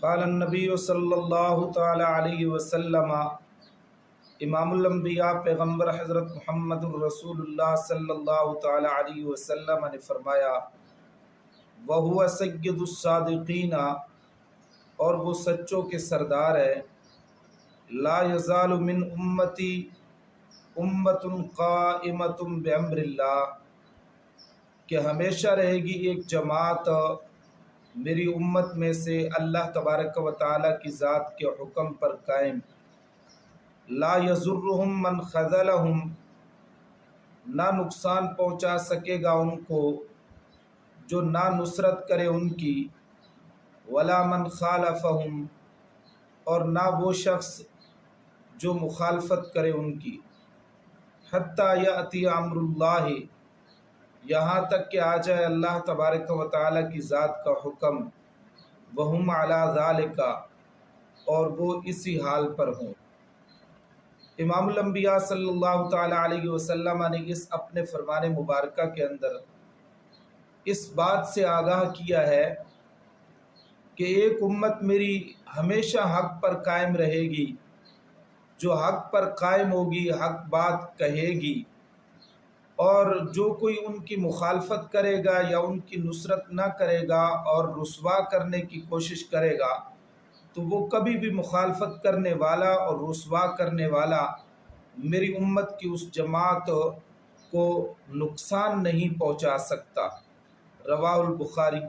قال النبی صلی اللہ تعالی علیہ وسلم، امام الانبیاء پیغمبر حضرت محمد الرسول اللہ صلی اللہ تعالی علیہ وسلم نے فرمایا، وَهُوَ سَيِّدُ الصَّادِقِينَ، اور وہ سچوں کے سردار ہے، لا یزال من امتی امت قائمت بامر اللہ، کہ ہمیشہ رہے گی ایک جماعت میری امت میں سے اللہ تبارک و تعالیٰ کی ذات کے حکم پر قائم، لا یضرہم من خذلہم، نہ نقصان پہنچا سکے گا ان کو جو نہ نصرت کرے ان کی، ولا من خالفہم، اور نہ وہ شخص جو مخالفت کرے ان کی، حتیٰ یأتی امر اللہ، یہاں تک کہ آ جائے اللہ تبارک و تعالیٰ کی ذات کا حکم، وہم علی ذالک، اور وہ اسی حال پر ہوں۔ امام الانبیاء صلی اللہ تعالیٰ علیہ وسلم نے اس اپنے فرمان مبارکہ کے اندر اس بات سے آگاہ کیا ہے کہ ایک امت میری ہمیشہ حق پر قائم رہے گی، جو حق پر قائم ہوگی حق بات کہے گی، اور جو کوئی ان کی مخالفت کرے گا یا ان کی نصرت نہ کرے گا اور رسوا کرنے کی کوشش کرے گا تو وہ کبھی بھی مخالفت کرنے والا اور رسوا کرنے والا میری امت کی اس جماعت کو نقصان نہیں پہنچا سکتا۔ رواہ البخاری